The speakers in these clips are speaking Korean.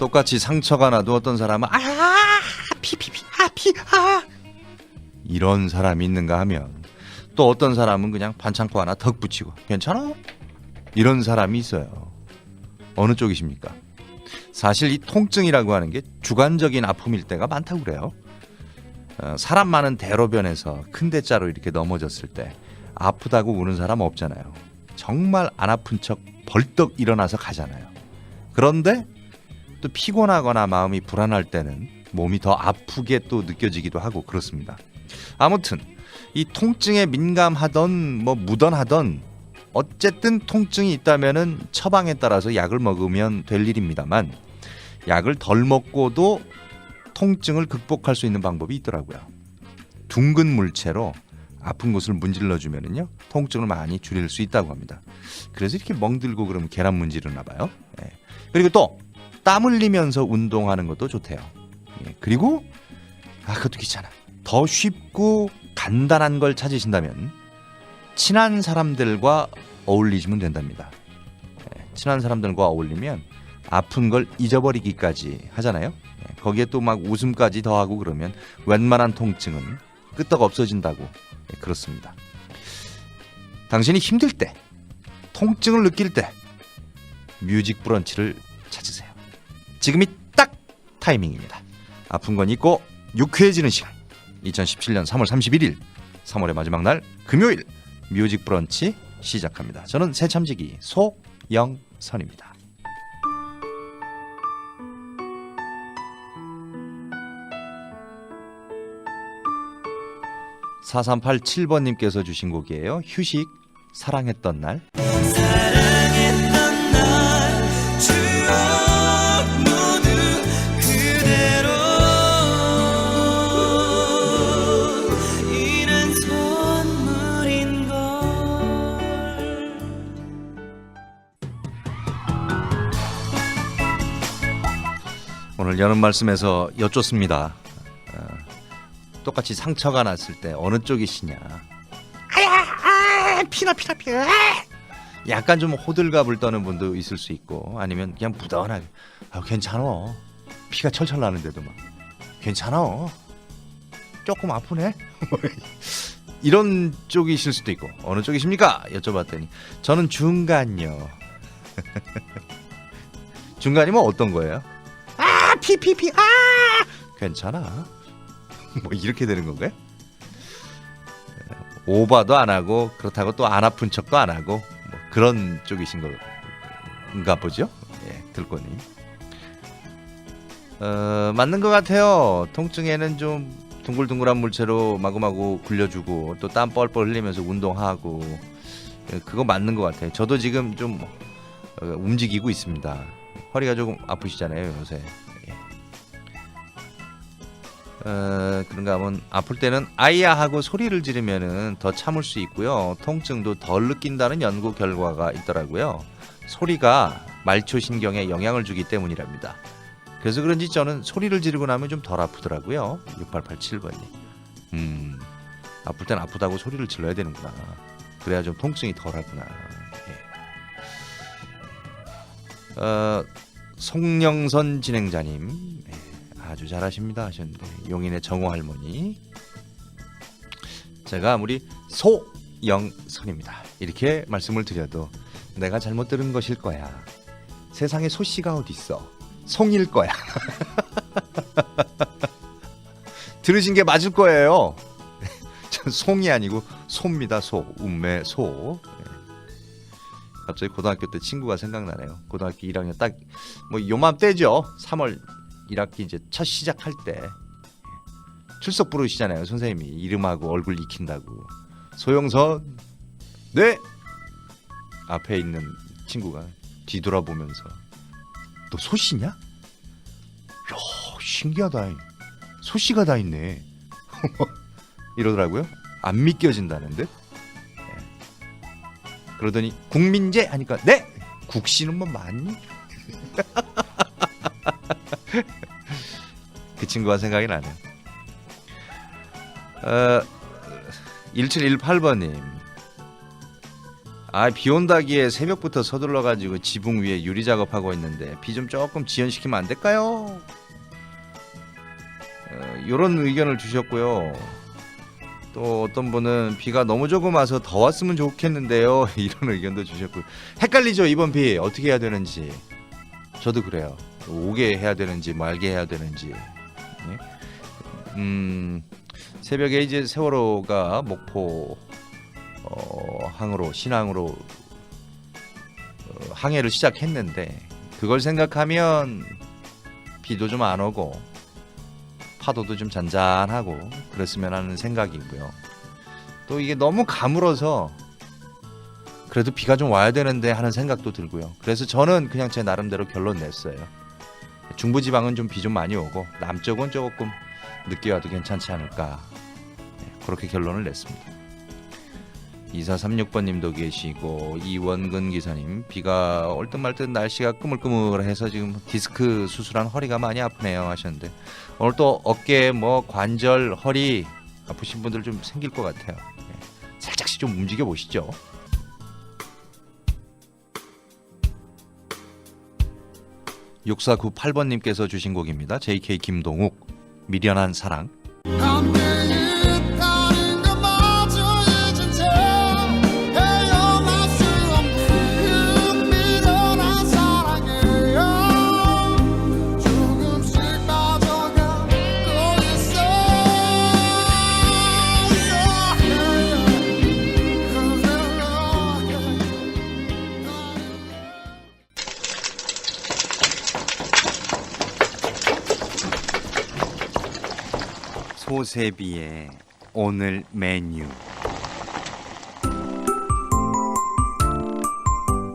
똑같이 상처가 나도 어떤 사람은 이런 사람이 있는가 하면 또 어떤 사람은 그냥 반창고 하나 턱 붙이고 괜찮아? 이런 사람이 있어요. 어느 쪽이십니까? 사실 이 통증이라고 하는 게 주관적인 아픔일 때가 많다고 그래요. 사람 많은 대로변에서 큰 대자로 이렇게 넘어졌을 때 아프다고 우는 사람 없잖아요. 정말 안 아픈 척 벌떡 일어나서 가잖아요. 그런데 또 피곤하거나 마음이 불안할 때는 몸이 더 아프게 또 느껴지기도 하고 그렇습니다. 아무튼 이 통증에 민감하던 무던하던 어쨌든 통증이 있다면은 처방에 따라서 약을 먹으면 될 일입니다만 약을 덜 먹고도 통증을 극복할 수 있는 방법이 있더라고요. 둥근 물체로 아픈 곳을 문질러 주면은요 통증을 많이 줄일 수 있다고 합니다. 그래서 이렇게 멍들고 그러면 계란 문지르나 봐요. 예. 그리고 또 땀 흘리면서 운동하는 것도 좋대요. 예. 그리고 그것도 귀찮아. 더 쉽고 간단한 걸 찾으신다면 친한 사람들과 어울리시면 된답니다. 예. 친한 사람들과 어울리면 아픈 걸 잊어버리기까지 하잖아요. 예. 거기에 또 막 웃음까지 더하고 그러면 웬만한 통증은 끄떡 없어진다고 그렇습니다. 당신이 힘들 때, 통증을 느낄 때 뮤직 브런치를 찾으세요. 지금이 딱 타이밍입니다. 아픈 건 잊고 유쾌해지는 시간. 2017년 3월 31일 3월의 마지막 날 금요일 뮤직 브런치 시작합니다. 저는 새참지기 소영선입니다. 4387번님께서 주신 곡이에요. 휴식, 사랑했던 날. 사랑했던 날 추억 모두 그대로 이는 선물인걸. 오늘 여는 말씀에서 여쭙습니다. 똑같이 상처가 났을 때 어느 쪽이시냐? 피나. 약간 좀 호들갑을 떠는 분도 있을 수 있고 아니면 그냥 무던하게 괜찮아. 피가 철철 나는데도 막 괜찮아. 조금 아프네. 이런 쪽이실 수도 있고 어느 쪽이십니까? 여쭤봤더니 저는 중간요. 중간이면 어떤 거예요? 피. 괜찮아. 뭐 이렇게 되는 건가요? 오바도 안 하고 그렇다고 또 안 아픈 척도 안 하고 뭐 그런 쪽이신 건가 보죠? 예, 들꽃님. 맞는 것 같아요. 통증에는 좀 둥글둥글한 물체로 마구마구 굴려주고 또 땀 뻘뻘 흘리면서 운동하고 그거 맞는 것 같아요. 저도 지금 좀 움직이고 있습니다. 허리가 조금 아프시잖아요 요새. 그런가 하면 아플 때는 아이야 하고 소리를 지르면은 더 참을 수 있고요. 통증도 덜 느낀다는 연구 결과가 있더라고요. 소리가 말초 신경에 영향을 주기 때문이랍니다. 그래서 그런지 저는 소리를 지르고 나면 좀 덜 아프더라고요. 6887번님. 아플 땐 아프다고 소리를 질러야 되는구나. 그래야 좀 통증이 덜하구나. 예. 송영선 진행자님. 아주 잘하십니다 하셨는데 용인의 정호 할머니. 제가 아무리 소영선입니다 이렇게 말씀을 드려도 내가 잘못 들은 것일 거야. 세상에 소씨가 어디 있어. 송일 거야. 들으신 게 맞을 거예요. 전 송이 아니고 소입니다. 소. 운매 소. 갑자기 고등학교 때 친구가 생각나네요. 고등학교 1학년 딱 요맘때죠. 3월 1학기 이제 첫 시작할 때 출석 부르시잖아요. 선생님이 이름하고 얼굴 익힌다고. 소영선. 네. 앞에 있는 친구가 뒤돌아보면서 너 소씨냐? 야 신기하다. 소씨가 다 있네. 이러더라고요. 안 믿겨진다는데. 그러더니 국민제 하니까 네. 국씨는 뭐 맞니? 그 친구가 생각이 나네요. 1718번님. 비 온다기에 새벽부터 서둘러가지고 지붕 위에 유리 작업하고 있는데 비 좀 조금 지연시키면 안 될까요? 요런 의견을 주셨고요. 또 어떤 분은 비가 너무 조금 와서 더 왔으면 좋겠는데요. 이런 의견도 주셨고요. 헷갈리죠, 이번 비 어떻게 해야 되는지. 저도 그래요. 오게 해야 되는지 말게 해야 되는지. 새벽에 이제 세월호가 목포 항으로 신항으로 항해를 시작했는데 그걸 생각하면 비도 좀 안 오고 파도도 좀 잔잔하고 그랬으면 하는 생각이고요. 또 이게 너무 가물어서 그래도 비가 좀 와야 되는데 하는 생각도 들고요. 그래서 저는 그냥 제 나름대로 결론 냈어요. 중부지방은 좀 비 좀 많이 오고 남쪽은 조금 늦게 와도 괜찮지 않을까. 그렇게 결론을 냈습니다. 2436번님도 계시고 이원근 기사님, 비가 올 듯 말 듯 날씨가 꾸물꾸물해서 지금 디스크 수술한 허리가 많이 아프네요 하셨는데, 오늘 또 어깨 관절 허리 아프신 분들 좀 생길 것 같아요. 살짝씩 좀 움직여 보시죠. (6498번님께서) 주신 곡입니다. JK 김동욱, 미련한 사랑. 소세비의 오늘 메뉴.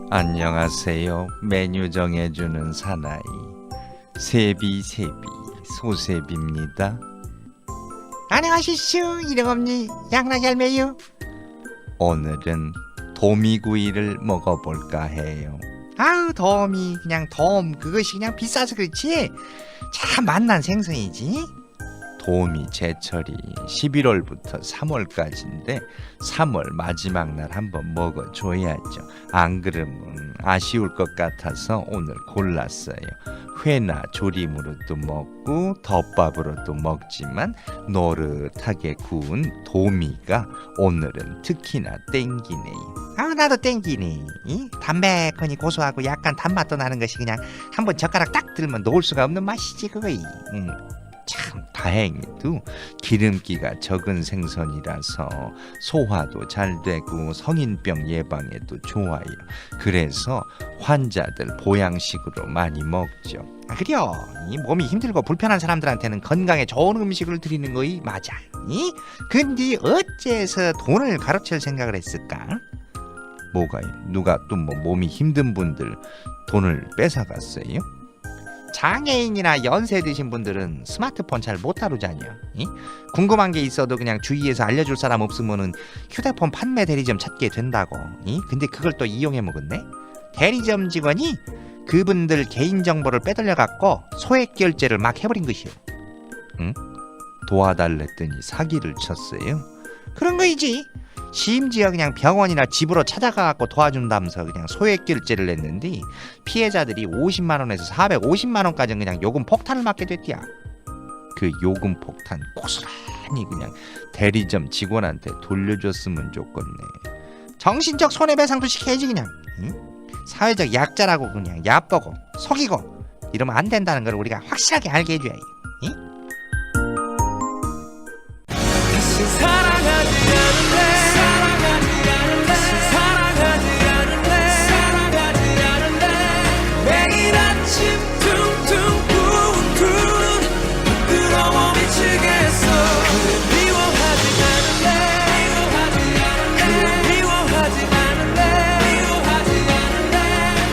안녕하세요. 메뉴 정해주는 사나이 세비 소세비입니다. 안녕하시슈. 이름없니 양락열매유. 오늘은 도미구이를 먹어볼까 해요. 아우 돔이 그냥 돔 그것이 그냥 비싸서 그렇지 참 맛난 생선이지. 도미 제철이 11월부터 3월까지인데 3월 마지막 날 한번 먹어줘야죠. 안 그러면 아쉬울 것 같아서 오늘 골랐어요. 회나 조림으로도 먹고 덮밥으로도 먹지만 노릇하게 구운 도미가 오늘은 특히나 땡기네요. 아우 나도 땡기네. 담백하니 고소하고 약간 단맛도 나는 것이 그냥 한번 젓가락 딱 들면 놓을 수가 없는 맛이지 그거이. 참 다행히도 기름기가 적은 생선이라서 소화도 잘 되고 성인병 예방에도 좋아요. 그래서 환자들 보양식으로 많이 먹죠. 아 그래요. 이 몸이 힘들고 불편한 사람들한테는 건강에 좋은 음식을 드리는 거이 맞아. 근데 어째서 돈을 가로챌 생각을 했을까? 뭐가요? 누가 또 몸이 힘든 분들 돈을 뺏어갔어요? 장애인이나 연세 드신 분들은 스마트폰 잘 못 다루잖여. 궁금한 게 있어도 그냥 주위에서 알려줄 사람 없으면은 휴대폰 판매 대리점 찾게 된다고. 근데 그걸 또 이용해 먹었네. 대리점 직원이 그분들 개인정보를 빼돌려 갖고 소액 결제를 막 해버린 것이요. 도와달랬더니 사기를 쳤어요. 그런 거이지. 심지어 그냥 병원이나 집으로 찾아가 갖고 도와준다면서 그냥 소액 결제를 했는데 피해자들이 50만 원에서 450만 원까지 그냥 요금 폭탄을 맞게 됐디야. 그 요금 폭탄 고스란히 그냥 대리점 직원한테 돌려줬으면 좋겠네. 정신적 손해배상도 시켜야지 그냥. 사회적 약자라고 그냥 얕보고 속이고 이러면 안 된다는 걸 우리가 확실하게 알게 해줘야 해. 다시 사랑하지 않을래. 사랑하지 않을래. 매일 아침 퉁퉁 부은 구름 부끄러워 미치겠어. 미워하지 않을래.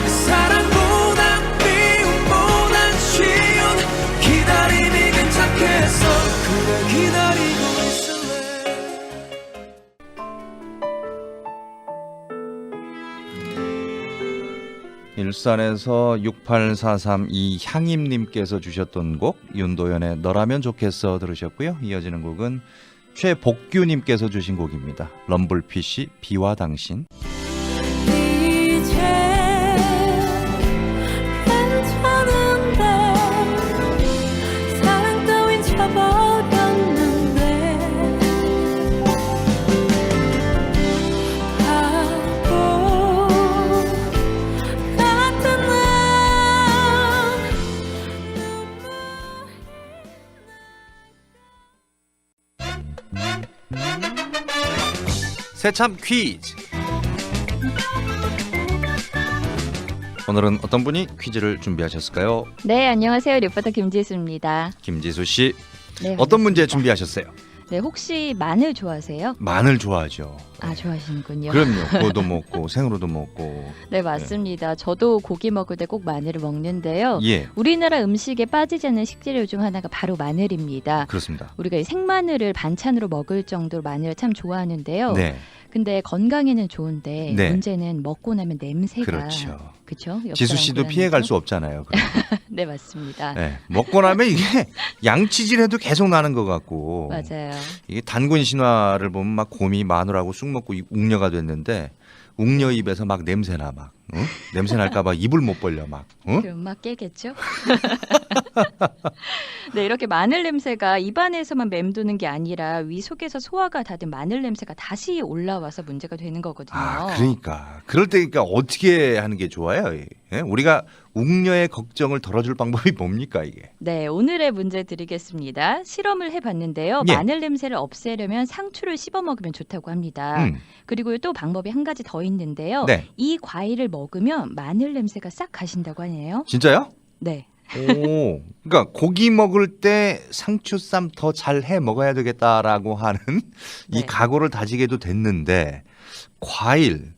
사랑보단 미움보단 쉬운 기다림이 괜찮겠어. 그래 기다리고 일산에서 6843 이향임님께서 주셨던 곡 윤도현의 너라면 좋겠어 들으셨고요. 이어지는 곡은 최복규님께서 주신 곡입니다. 럼블피쉬 비와 당신. 새참 퀴즈. 오늘은 어떤 분이 퀴즈를 준비하셨을까요? 네, 안녕하세요. 리포터 김지수입니다. 김지수 씨. 네, 어떤 문제 반갑습니다. 준비하셨어요? 네, 혹시 마늘 좋아하세요? 마늘 좋아하죠. 아, 좋아하시는군요. 그럼요. 구워도 먹고 생으로도 먹고. 네, 맞습니다. 저도 고기 먹을 때 꼭 마늘을 먹는데요. 예, 우리나라 음식에 빠지지 않는 식재료 중 하나가 바로 마늘입니다. 그렇습니다. 우리가 이 생마늘을 반찬으로 먹을 정도로 마늘을 참 좋아하는데요. 네, 근데 건강에는 좋은데 네. 문제는 먹고 나면 냄새가 그렇죠. 그렇죠? 지수 씨도 피해갈 수 없잖아요. 그럼. 네, 맞습니다. 네, 먹고 나면 이게 양치질해도 계속 나는 것 같고. 맞아요. 이게 단군 신화를 보면 막 곰이 마누라고 쑥 먹고 웅녀가 됐는데 웅녀 입에서 막 냄새나 막 냄새 날까봐 입을 못 벌려 막. 그럼 막 깨겠죠? 네, 이렇게 마늘 냄새가 입안에서만 맴도는 게 아니라 위 속에서 소화가 닫은 마늘 냄새가 다시 올라와서 문제가 되는 거거든요. 아, 그러니까 그럴 때 그러니까 어떻게 하는 게 좋아요? 예? 우리가 웅녀의 걱정을 덜어줄 방법이 뭡니까 이게? 네, 오늘의 문제 드리겠습니다. 실험을 해봤는데요. 예. 마늘 냄새를 없애려면 상추를 씹어 먹으면 좋다고 합니다. 그리고 또 방법이 한 가지 더 있는데요. 네, 이 과일을 먹으면 마늘 냄새가 싹 가신다고 하네요. 진짜요? 네. 오, 그러니까 고기 먹을 때 상추쌈 더 잘 해 먹어야 되겠다라고 하는 이 네. 각오를 다지게도 됐는데 과일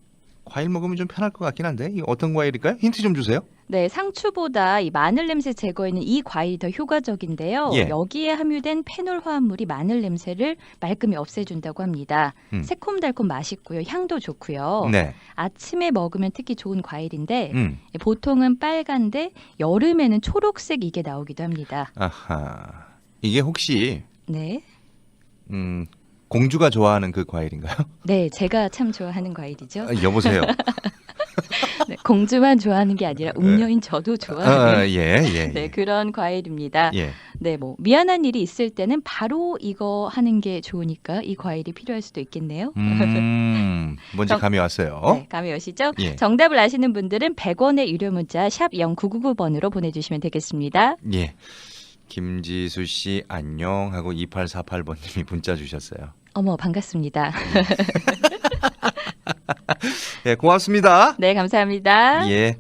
먹으면 좀 편할 것 같긴 한데 이 어떤 과일일까요? 힌트 좀 주세요. 네, 상추보다 이 마늘 냄새 제거에는 이 과일이 더 효과적인데요. 예. 여기에 함유된 페놀 화합물이 마늘 냄새를 말끔히 없애준다고 합니다. 새콤달콤 맛있고요, 향도 좋고요. 네, 아침에 먹으면 특히 좋은 과일인데 음, 보통은 빨간데 여름에는 초록색 이게 나오기도 합니다. 아하, 이게 혹시 네, 공주가 좋아하는 그 과일인가요? 네, 제가 참 좋아하는 과일이죠. 아, 여보세요. 네, 공주만 좋아하는 게 아니라 웅녀인 저도 좋아하는 아, 예. 네, 그런 과일입니다. 예. 네, 뭐 미안한 일이 있을 때는 바로 이거 하는 게 좋으니까 이 과일이 필요할 수도 있겠네요. 뭔지 감이 왔어요. 네, 감이 오시죠? 예. 정답을 아시는 분들은 100원의 유료 문자 샵 0999번으로 보내주시면 되겠습니다. 예. 김지수 씨 안녕 하고 2848번님이 문자 주셨어요. 어머, 반갑습니다. 예, 고맙습니다. 네, 감사합니다. 예.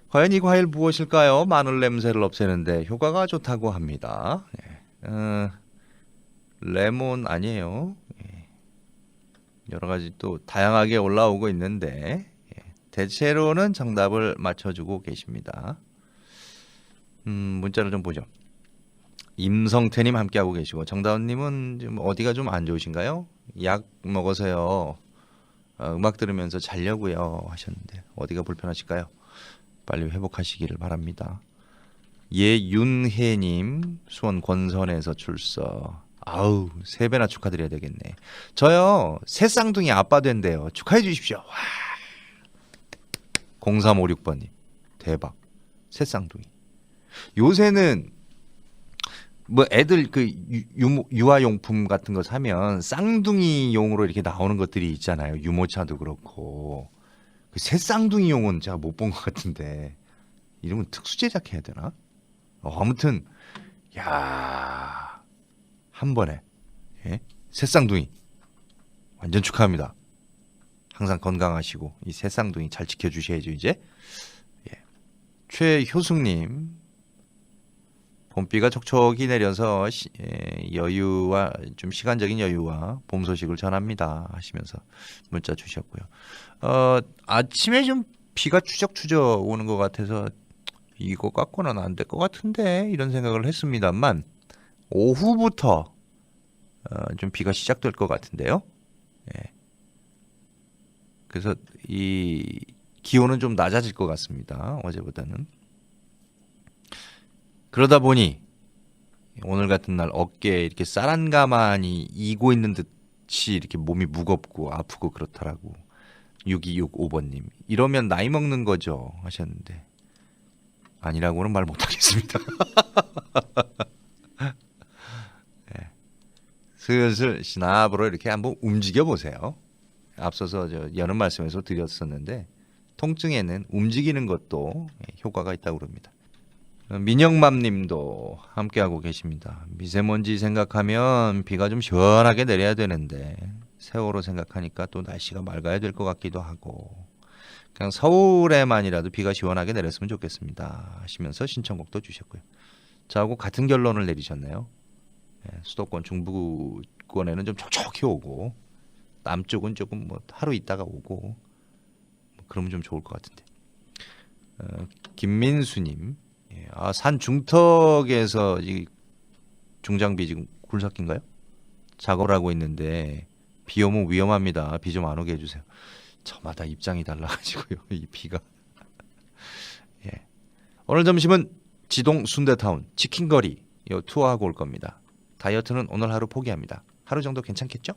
과연 이 과일 무엇일까요? 마늘 냄새를 없애는데 효과가 좋다고 합니다. 예. 레몬 아니에요. 예. 여러 가지 또 다양하게 올라오고 있는데 예. 대체로는 정답을 맞춰주고 계십니다. 문자를 좀 보죠. 임성태님 함께하고 계시고 정다운님은 좀 어디가 좀 안 좋으신가요? 약 먹어서요. 음악 들으면서 자려고요 하셨는데 어디가 불편하실까요? 빨리 회복하시기를 바랍니다. 예윤혜님 수원 권선에서 출석. 아우 3배나 축하드려야 되겠네. 저요 새 쌍둥이 아빠 된대요. 축하해 주십시오. 와. 0356번님 대박 새 쌍둥이. 요새는 뭐 애들 그 유아용품 같은 거 사면 쌍둥이용으로 이렇게 나오는 것들이 있잖아요. 유모차도 그렇고 그 새 쌍둥이용은 제가 못 본 것 같은데 이름은 특수 제작해야 되나? 아무튼 야 한 번에 예? 새 쌍둥이 완전 축하합니다. 항상 건강하시고 이 새 쌍둥이 잘 지켜주셔야죠 이제. 예. 최효숙님. 봄비가 촉촉히 내려서 여유와 좀 시간적인 여유와 봄 소식을 전합니다 하시면서 문자 주셨고요. 아침에 좀 비가 추적추적 오는 것 같아서 이거 갖고는 안 될 것 같은데 이런 생각을 했습니다만 오후부터 좀 비가 시작될 것 같은데요. 예. 그래서 이 기온은 좀 낮아질 것 같습니다. 어제보다는. 그러다 보니 오늘 같은 날 어깨에 이렇게 쌀 한 가마니 이고 있는 듯이 이렇게 몸이 무겁고 아프고 그렇더라고. 6265번님. 이러면 나이 먹는 거죠 하셨는데 아니라고는 말 못하겠습니다. 네. 슬슬 시나브로 이렇게 한번 움직여 보세요. 앞서서 저 여는 말씀에서 드렸었는데 통증에는 움직이는 것도 효과가 있다고 그럽니다. 민영맘님도 함께하고 계십니다. 미세먼지 생각하면 비가 좀 시원하게 내려야 되는데 세월호 생각하니까 또 날씨가 맑아야 될 것 같기도 하고 그냥 서울에만이라도 비가 시원하게 내렸으면 좋겠습니다 하시면서 신청곡도 주셨고요. 저하고 같은 결론을 내리셨네요. 수도권 중부권에는 좀 촉촉히 오고 남쪽은 조금 뭐 하루 있다가 오고 뭐 그러면 좀 좋을 것 같은데. 김민수님, 산 중턱에서 이 중장비 지금 굴삭기인가요? 작업을 하고 있는데 비 오면 위험합니다. 비 좀 안 오게 해주세요. 저마다 입장이 달라가지고요. 이 비가. 오늘 점심은 지동 순대타운 치킨거리 투어하고 올 겁니다. 다이어트는 오늘 하루 포기합니다. 하루 정도 괜찮겠죠?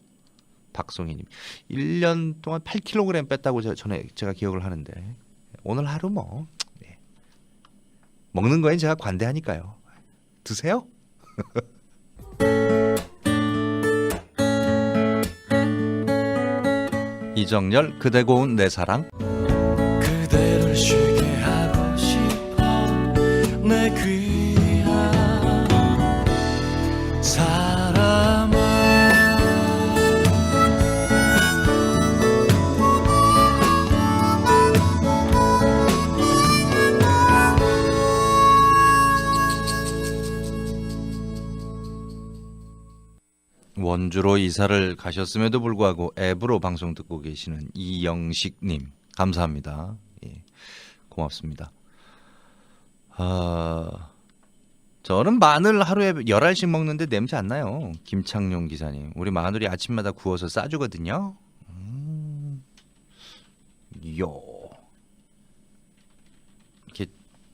박송희님 1년 동안 8kg 뺐다고 전에 제가 기억을 하는데 오늘 하루 뭐 먹는 거엔 제가 관대하니까요. 드세요. 이정열 그대 고운 내 사랑. 그대를 쉬게 하고 싶어 내 귀한 사람아. 원주로 이사를 가셨음에도 불구하고 앱으로 방송 듣고 계시는 이영식님 감사합니다. 고맙습니다. 저는 마늘 하루에 11알씩 먹는데 냄새 안 나요. 김창룡 기사님 우리 마늘이 아침마다 구워서 싸주거든요. 이렇게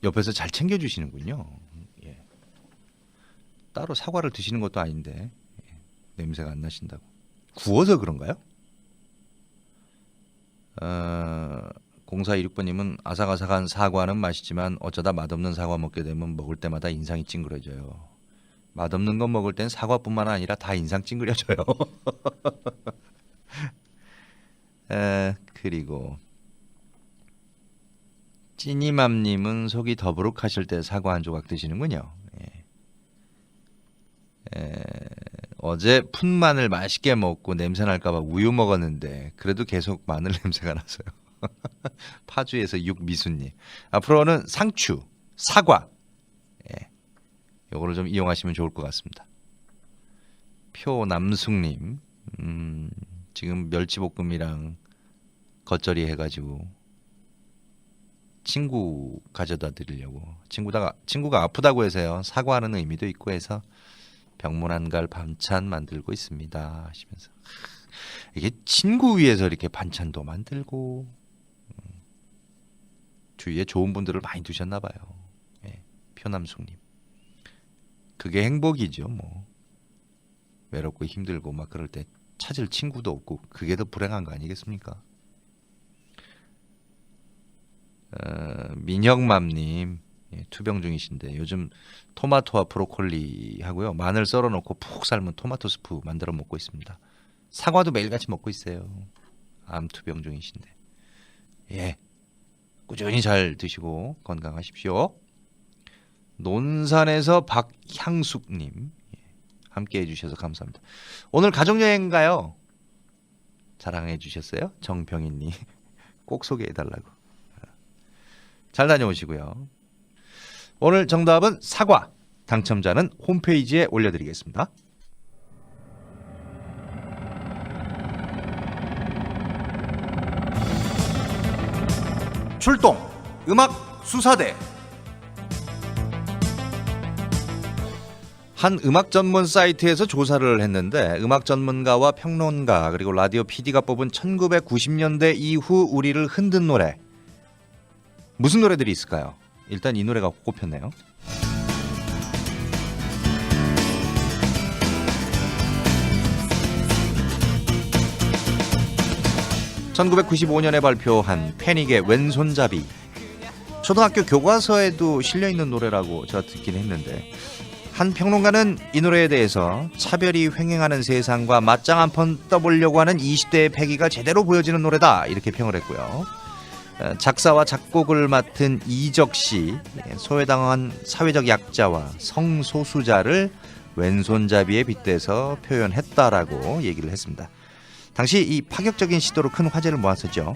옆에서 잘 챙겨주시는군요. 따로 사과를 드시는 것도 아닌데 냄새가 안 나신다고. 구워서 그런가요? 0426번님은 아삭아삭한 사과는 맛있지만 어쩌다 맛없는 사과 먹게 되면 먹을 때마다 인상이 찡그려져요. 맛없는 거 먹을 땐 사과뿐만 아니라 다 인상 찡그려져요. 그리고 찌니맘님은 속이 더부룩하실 때 사과 한 조각 드시는군요. 어제 푼마늘 맛있게 먹고 냄새 날까봐 우유 먹었는데 그래도 계속 마늘 냄새가 나서요. 파주에서 육미수님 앞으로는 상추, 사과 요거를 좀 이용하시면 좋을 것 같습니다. 표남숙님 지금 멸치볶음이랑 겉절이 해가지고 친구 가져다 드리려고 친구가 아프다고 해서요 사과하는 의미도 있고 해서 병문안갈 반찬 만들고 있습니다 하시면서 이게 친구 위해서 이렇게 반찬도 만들고 주위에 좋은 분들을 많이 두셨나 봐요. 표남숙님 그게 행복이죠. 뭐 외롭고 힘들고 막 그럴 때 찾을 친구도 없고 그게 더 불행한 거 아니겠습니까? 민혁맘님 투병 중이신데 요즘 토마토와 브로콜리 하고요 마늘 썰어 놓고 푹 삶은 토마토 스프 만들어 먹고 있습니다. 사과도 매일같이 먹고 있어요. 암 투병 중이신데 꾸준히 잘 드시고 건강하십시오. 논산에서 박향숙님 함께 해주셔서 감사합니다. 오늘 가족여행 가요. 자랑해 주셨어요. 정병희님 꼭 소개해달라고. 잘 다녀오시고요. 오늘 정답은 사과. 당첨자는 홈페이지에 올려드리겠습니다. 출동 음악 수사대. 한 음악 전문 사이트에서 조사를 했는데 음악 전문가와 평론가 그리고 라디오 PD가 뽑은 1990년대 이후 우리를 흔든 노래 무슨 노래들이 있을까요? 일단 이 노래가 꼽혔네요. (1995년에) 발표한 패닉의 왼손잡이. 초등학교 교과서에도 실려있는 노래라고 제가 듣긴 했는데 한 평론가는 이 노래에 대해서 차별이 횡행하는 세상과 맞짱 한 번 떠보려고 하는 20대의 패기가 제대로 보여지는 노래다 이렇게 평을 했고요. 작사와 작곡을 맡은 이적 씨, 소외당한 사회적 약자와 성소수자를 왼손잡이에 빗대서 표현했다라고 얘기를 했습니다. 당시 이 파격적인 시도로 큰 화제를 모았었죠.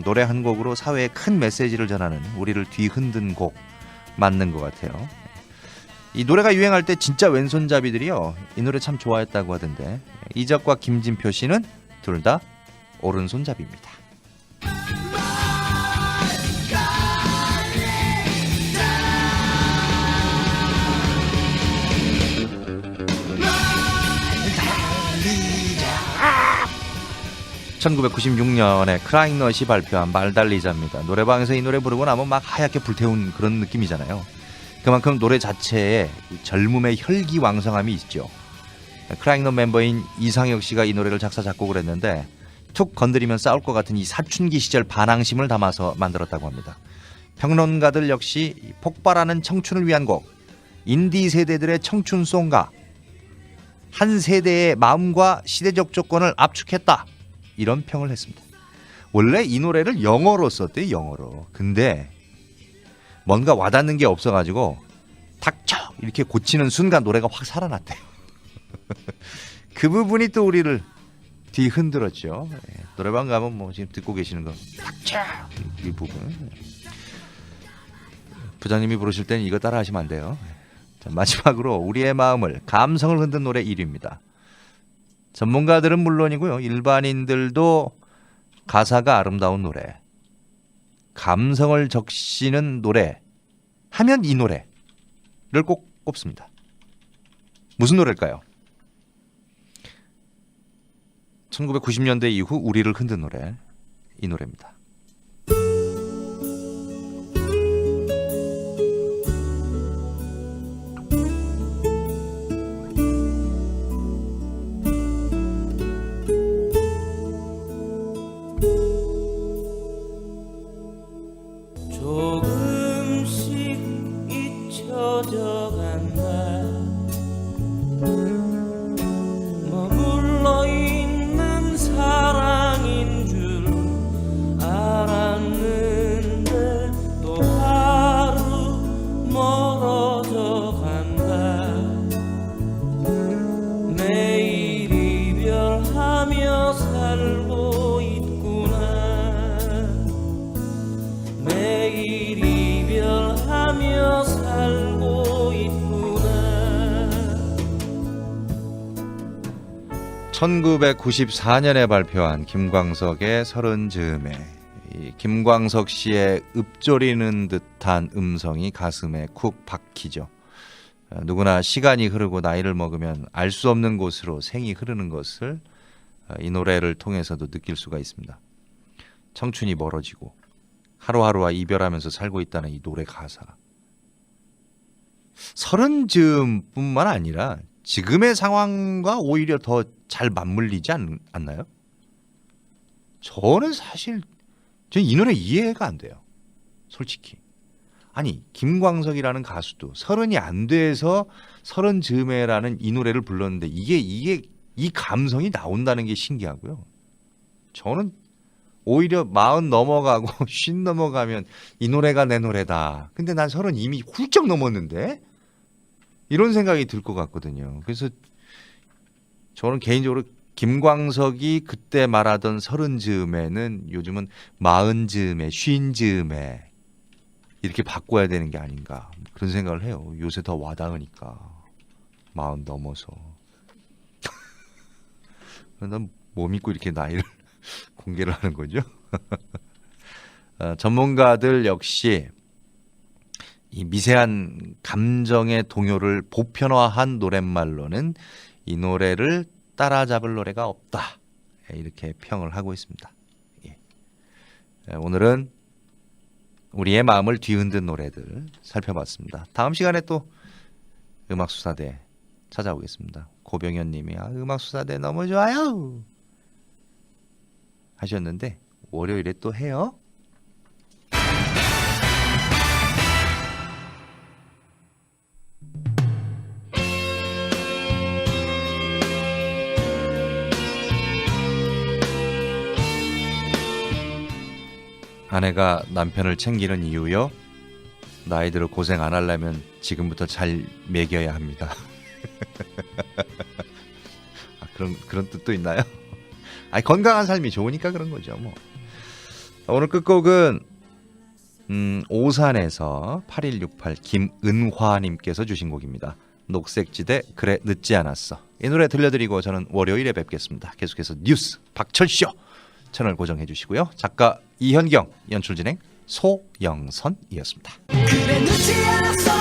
노래 한 곡으로 사회에 큰 메시지를 전하는 우리를 뒤흔든 곡 맞는 것 같아요. 이 노래가 유행할 때 진짜 왼손잡이들이요, 이 노래 참 좋아했다고 하던데, 이적과 김진표 씨는 둘 다 오른손잡이입니다. (1996년에) 크라잉넛이 발표한 말달리자입니다. 노래방에서 이 노래 부르고 나면 막 하얗게 불태운 그런 느낌이잖아요. 그만큼 노래 자체에 젊음의 혈기왕성함이 있죠. 크라잉넛 멤버인 이상혁 씨가 이 노래를 작사 작곡을 했는데, 툭 건드리면 싸울 것 같은 이 사춘기 시절 반항심을 담아서 만들었다고 합니다. 평론가들 역시 폭발하는 청춘을 위한 곡, 인디 세대들의 청춘송가, 한 세대의 마음과 시대적 조건을 압축했다, 이런 평을 했습니다. 원래 이 노래를 영어로 썼대요, 영어로. 근데 뭔가 와닿는 게 없어가지고 닥쳐 이렇게 고치는 순간 노래가 확 살아났대요. 그 부분이 또 우리를 뒤흔들었죠. 노래방 가면 뭐 지금 듣고 계시는 거 닥쳐, 이 부분. 부장님이 부르실 때는 이거 따라 하시면 안 돼요. 자, 마지막으로 우리의 마음을, 감성을 흔든 노래 1위입니다. 전문가들은 물론이고요, 일반인들도 가사가 아름다운 노래, 감성을 적시는 노래 하면 이 노래를 꼭 꼽습니다. 무슨 노래일까요? 1990년대 이후 우리를 흔든 노래, 이 노래입니다. 조금씩 잊혀져간 날, 머물러 있는 사랑인 줄 알았는데 또 하루 멀어져 간다. 매일 이별하며 살고 매일 이별하며 살고 있구나. 1994년에 발표한 김광석의 서른 즈음에, 이 김광석 씨의 읊조리는 듯한 음성이 가슴에 쿡 박히죠. 누구나 시간이 흐르고 나이를 먹으면 알 수 없는 곳으로 생이 흐르는 것을 이 노래를 통해서도 느낄 수가 있습니다. 청춘이 멀어지고 하루하루와 이별하면서 살고 있다는 이 노래 가사. 서른 즈음뿐만 아니라 지금의 상황과 오히려 더 잘 맞물리지 않나요? 저는 사실 이 노래 이해가 안 돼요, 솔직히. 아니, 김광석이라는 가수도 서른이 안 돼서 서른 즈음에라는 이 노래를 불렀는데 이게 이 감성이 나온다는 게 신기하고요. 저는 오히려 40 넘어가고 50 넘어가면 이 노래가 내 노래다. 근데 난 30 이미 훌쩍 넘었는데? 이런 생각이 들 것 같거든요. 그래서 저는 개인적으로 김광석이 그때 말하던 30 즈음에는 요즘은 40 즈음에, 50 즈음에 이렇게 바꿔야 되는 게 아닌가, 그런 생각을 해요. 요새 더 와닿으니까. 40 넘어서. 난 뭐 믿고 이렇게 나이를 공개를 하는 거죠? 전문가들 역시 이 미세한 감정의 동요를 보편화한 노랫말로는 이 노래를 따라잡을 노래가 없다, 이렇게 평을 하고 있습니다. 오늘은 우리의 마음을 뒤흔든 노래들 살펴봤습니다. 다음 시간에 또 음악수사대 찾아오겠습니다. 고병현 님이 음악수사대 너무 좋아요 하셨는데 월요일에 또 해요. 아내가 남편을 챙기는 이유요? 나이 들어 고생 안 하려면 지금부터 잘 먹여야 합니다. 아, 그런 뜻도 있나요? 아니, 건강한 삶이 좋으니까 그런 거죠. 뭐. 오늘 끝곡은 오산에서 8168 김은화님께서 주신 곡입니다. 녹색지대 그래 늦지 않았어. 이 노래 들려드리고 저는 월요일에 뵙겠습니다. 계속해서 뉴스 박철쇼 채널 고정해 주시고요. 작가 이현경, 연출 진행 소영선이었습니다. 그래 늦지 않았어